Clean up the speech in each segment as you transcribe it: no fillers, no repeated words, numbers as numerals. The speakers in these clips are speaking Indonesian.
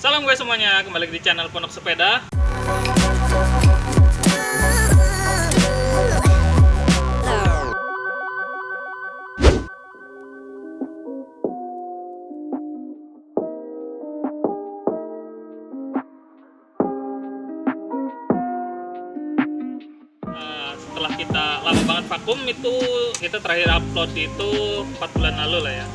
Salam guys semuanya, kembali di channel Pondok Sepeda. Setelah kita lama banget vakum itu, kita terakhir upload itu 4 bulan lalu lah ya.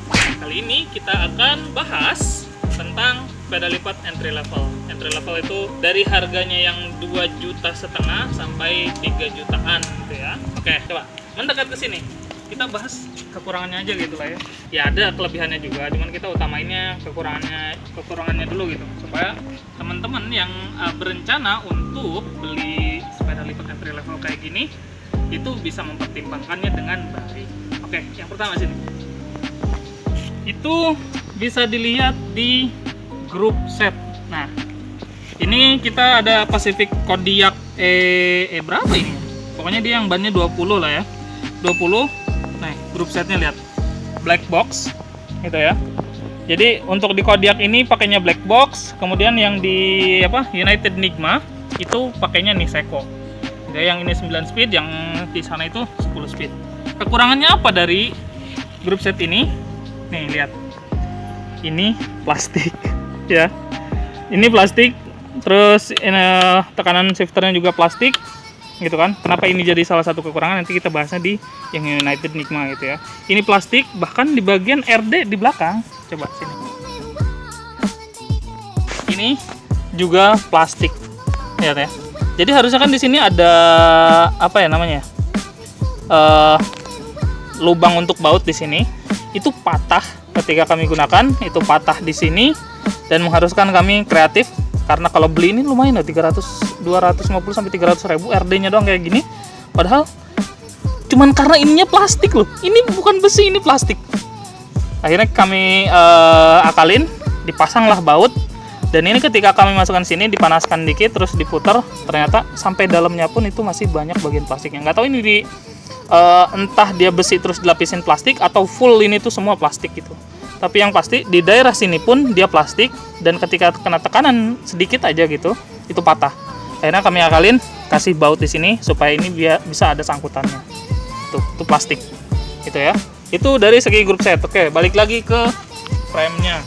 Kali ini kita akan bahas tentang sepeda lipat entry level. Entry level itu dari harganya yang 2,5 juta sampai 3 jutaan gitu ya. Oke, coba mendekat ke sini. Kita bahas kekurangannya aja gitu lah ya. Ya ada kelebihannya juga, cuman kita utamainnya kekurangannya dulu gitu, supaya teman-teman yang berencana untuk beli sepeda lipat entry level kayak gini itu bisa mempertimbangkannya dengan baik. Oke, yang pertama sini. Itu bisa dilihat di grup set. Nah, ini kita ada Pacific Kodiaq berapa ini? Pokoknya dia yang bannya 20 lah ya. 20. Nah, grup setnya lihat. Black box gitu ya. Jadi untuk di Kodiaq ini pakainya black box, kemudian yang di United Nigma itu pakainya Niseko. Jadi yang ini 9 speed, yang di sana itu 10 speed. Kekurangannya apa dari grup set ini? Nih, lihat. Ini plastik ya. Ini plastik, terus tekanan shifternya juga plastik gitu kan. Kenapa ini jadi salah satu kekurangan, nanti kita bahasnya di yang United Nigma gitu ya. Ini plastik, bahkan di bagian RD di belakang. Coba sini. Ini juga plastik. Lihat ya. Jadi harusnya kan di sini ada apa ya namanya? Lubang untuk baut di sini. Itu patah ketika kami gunakan, itu patah di sini dan mengharuskan kami kreatif karena kalau beli ini lumayan loh, 250 sampai 300 ribu RD-nya doang kayak gini. Padahal cuman karena ininya plastik loh. Ini bukan besi, ini plastik. Akhirnya kami akalin, dipasanglah baut. Dan ini ketika kami masukkan sini, dipanaskan dikit, terus diputar, ternyata sampai dalamnya pun itu masih banyak bagian plastiknya. Nggak tahu ini entah dia besi terus dilapisin plastik atau full ini tuh semua plastik gitu. Tapi yang pasti di daerah sini pun dia plastik, dan ketika kena tekanan sedikit aja gitu, itu patah. Akhirnya kami akalin kasih baut di sini supaya ini bisa ada sangkutannya. Tuh plastik. Gitu ya. Itu dari segi grup set. Oke, balik lagi ke frame-nya.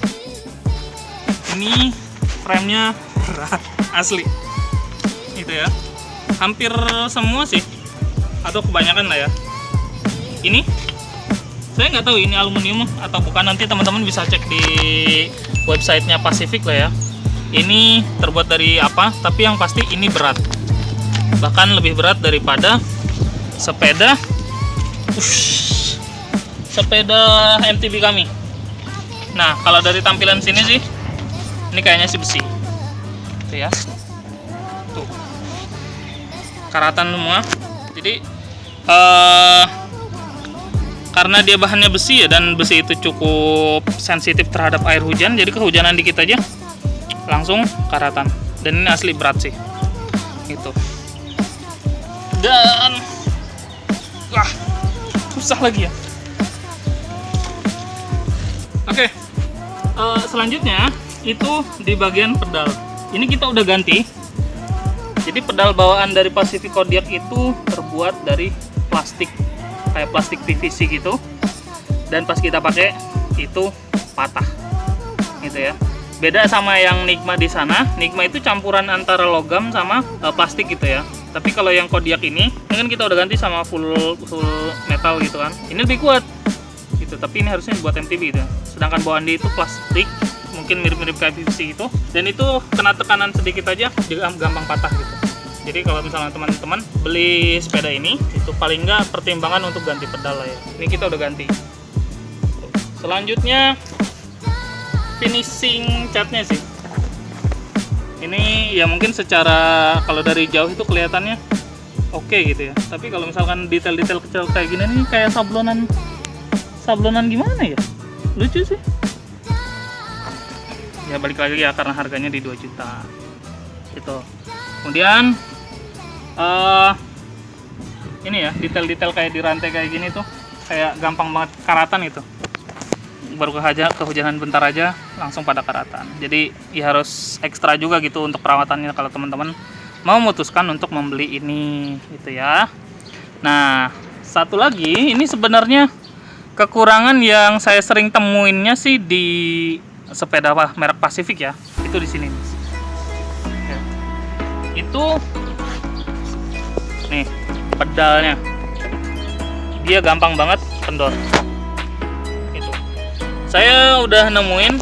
Ini frame-nya asli. Gitu ya. Hampir semua sih. Atau kebanyakan lah ya. Ini saya nggak tahu ini aluminium atau bukan, nanti teman-teman bisa cek di websitenya Pacific lah ya. Ini terbuat dari apa, tapi yang pasti ini berat. Bahkan lebih berat daripada sepeda MTB kami. Nah, kalau dari tampilan sini sih ini kayaknya sih besi. Tuh ya. Tuh. Karatan semua. Jadi karena dia bahannya besi ya, dan besi itu cukup sensitif terhadap air hujan, jadi kehujanan dikit aja langsung karatan. Dan ini asli berat sih. Gitu. Dan susah lagi ya. Oke. Selanjutnya itu di bagian pedal. Ini kita udah ganti. Jadi pedal bawaan dari Pacific Kodiaq itu terbuat dari plastik, kayak plastik PVC gitu. Dan pas kita pakai itu patah, gitu ya. Beda sama yang Nigma di sana. Nigma itu campuran antara logam sama plastik gitu ya. Tapi kalau yang Kodiaq ini kan kita udah ganti sama full metal gitu kan. Ini lebih kuat, gitu. Tapi ini harusnya buat MTB gitu. Sedangkan bawaan dia itu plastik, mungkin mirip-mirip kayak PVC gitu, dan itu kena tekanan sedikit aja juga gampang patah gitu. Jadi kalau misalnya teman-teman beli sepeda ini, itu paling nggak pertimbangan untuk ganti pedal lah ya. Ini kita udah ganti. Selanjutnya finishing catnya sih. Ini ya mungkin secara kalau dari jauh itu kelihatannya oke gitu ya. Tapi kalau misalkan detail-detail kecil kayak gini nih, kayak sablonan gimana ya? Lucu sih. Ya balik lagi ya, karena harganya di 2 juta gitu. Kemudian ini ya, detail-detail kayak di rantai kayak gini tuh kayak gampang banget karatan itu. baru kehujanan bentar aja langsung pada karatan. Jadi ya harus ekstra juga gitu untuk perawatannya kalau teman-teman mau memutuskan untuk membeli ini gitu ya. Nah, satu lagi ini sebenarnya kekurangan yang saya sering temuinnya sih di sepeda merek Pacific ya. Itu di sini. Oke. Itu nih pedalnya. Dia gampang banget kendor. Saya udah nemuin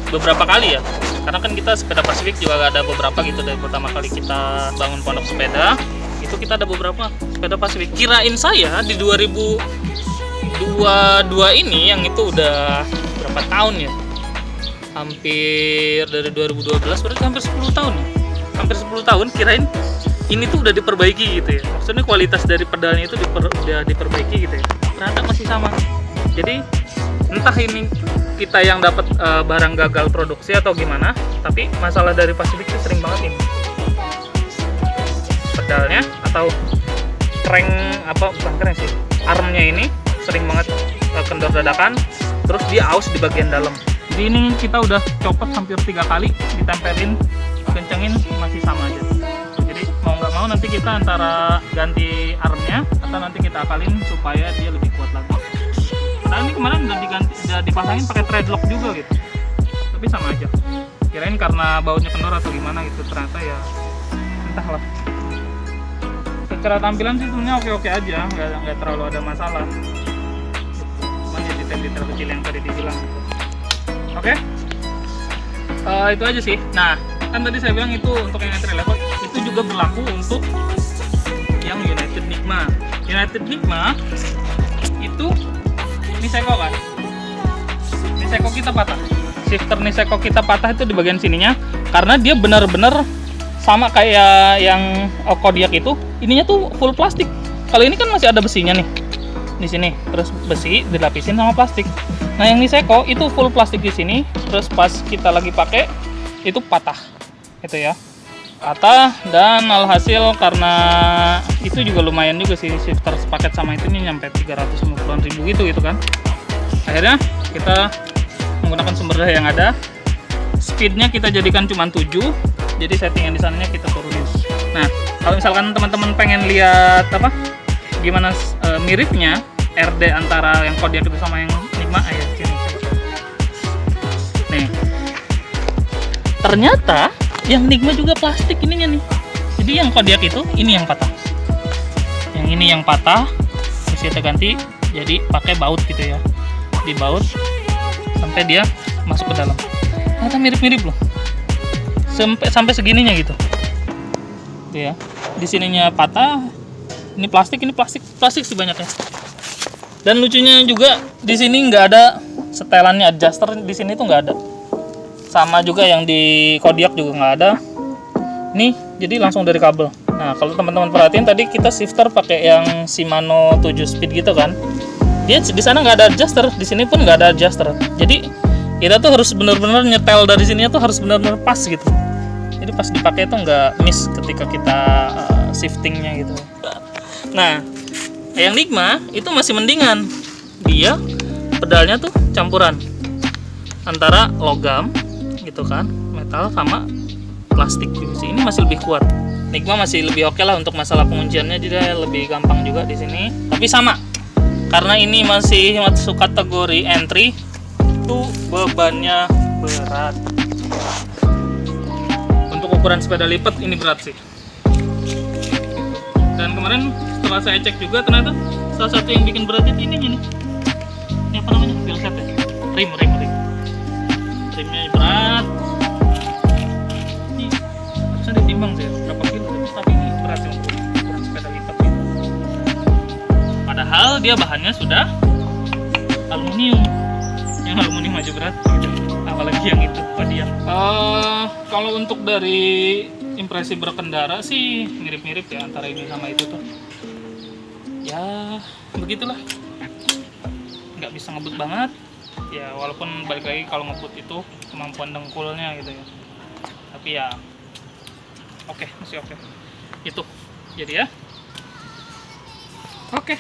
beberapa kali ya, karena kan kita sepeda Pacific juga ada beberapa gitu dari pertama kali kita bangun pondok sepeda itu kita ada beberapa sepeda Pacific. Kirain saya di 2022 ini yang itu udah berapa tahun ya, hampir dari 2012 berarti hampir 10 tahun ya, hampir 10 tahun kirain ini tuh udah diperbaiki gitu ya, maksudnya kualitas dari pedalnya itu udah diperbaiki gitu ya, ternyata masih sama. Jadi entah ini kita yang dapat barang gagal produksi atau gimana, tapi masalah dari Pacific itu sering banget ini pedalnya atau crank bukan crank sih, armnya ini sering banget kendor dadakan, terus dia aus di bagian dalam. Jadi ini kita udah copot hampir 3 kali, ditempelin, kencengin masih sama aja. Jadi mau nggak mau nanti kita antara ganti armnya atau nanti kita akalin supaya dia lebih kuat lagi. Nah ini kemarin udah dipasangin pakai threadlock juga gitu, tapi sama aja. Kirain karena bautnya kendor atau gimana gitu, ternyata ya entahlah. Secara tampilan sih sebenarnya oke-oke aja, nggak terlalu ada masalah. Cuman ya detail-detail kecil yang tadi dibilang. Oke, itu aja sih. Nah kan tadi saya bilang itu untuk yang entry level, itu juga berlaku untuk yang United Nigma. United Nigma itu Niseko kan, Niseko kita patah, shifter Niseko kita patah itu di bagian sininya, karena dia benar-benar sama kayak yang Kodiaq itu, ininya tuh full plastik. Kalau ini kan masih ada besinya nih di sini, terus besi dilapisin sama plastik. Nah yang Niseko itu full plastik di sini, terus pas kita lagi pakai itu patah, itu ya, patah. Dan alhasil karena itu juga lumayan juga sih, shifter sepaket sama itu nih nyampe 350-an ribu gitu kan. Akhirnya kita menggunakan sumber daya yang ada, speednya kita jadikan cuma 7, jadi settingan di sananya kita turunin. Nah kalau misalkan teman-teman pengen lihat gimana miripnya RD antara yang Kodiaq itu sama yang Nigma, ayo sini. Nih ternyata yang Nigma juga plastik ininya nih. Jadi yang Kodiaq itu ini yang patah, yang ini yang patah, terus kita ganti jadi pakai baut gitu ya, dibaut sampai dia masuk ke dalam. Ternyata mirip-mirip loh, sampai segininya gitu. Tuh ya, di sininya patah, ini plastik sih banyaknya. Dan lucunya juga di sini nggak ada setelannya, adjuster di sini tuh nggak ada. Sama juga yang di Kodiaq juga nggak ada. Nih, jadi langsung dari kabel. Nah, kalau teman-teman perhatiin tadi kita shifter pakai yang Shimano 7 speed gitu kan. Dia di sana nggak ada adjuster, di sini pun nggak ada adjuster. Jadi kita tuh harus benar-benar nyetel dari sininya tuh harus benar-benar pas gitu. Jadi pas dipakai tuh nggak miss ketika kita shiftingnya gitu. Nah, yang Nigma itu masih mendingan. Dia pedalnya tuh campuran antara logam gitu kan, metal sama plastik. Ini masih lebih kuat. Nigma masih lebih oke lah untuk masalah pengunciannya, jadi lebih gampang juga di sini. Tapi sama, karena ini masih masuk kategori entry, itu bebannya berat. Untuk ukuran sepeda lipat ini berat sih. Dan kemarin setelah saya cek juga ternyata salah satu yang bikin berat itu ininya nih. Ini apa namanya? Wheel set ya? Rim. Rimnya berat. Ini harusnya ditimbang sih berapa kilo, tapi ini berat yang ukuran sepeda lipat gitu. Padahal dia bahannya sudah aluminium. Yang aluminium aja berat gitu. Apalagi yang itu Kodiaq. Kalau untuk dari impresi berkendara sih mirip-mirip ya antara ini sama itu tuh. Ya begitulah, nggak bisa ngebut banget ya, walaupun balik lagi kalau ngebut itu kemampuan dengkulnya gitu ya, tapi ya oke, masih oke. Itu jadi ya oke,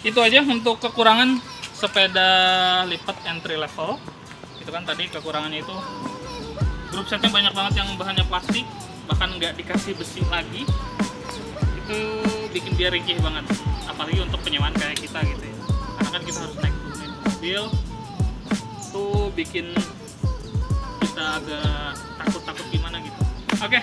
itu aja untuk kekurangan sepeda lipat entry level. Itu kan tadi kekurangannya itu grup setnya banyak banget yang bahannya plastik, bahkan nggak dikasih besi lagi. Itu bikin dia ringkih banget, apalagi untuk penyewaan kayak kita gitu ya, karena kan kita harus naik turunin mobil, itu bikin kita agak takut gimana gitu. Oke,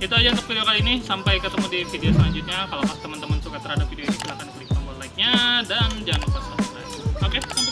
itu aja untuk video kali ini. Sampai ketemu di video selanjutnya. Kalau teman-teman suka terhadap video ini, silahkan klik tombol like nya dan jangan lupa subscribe. Oke, sampai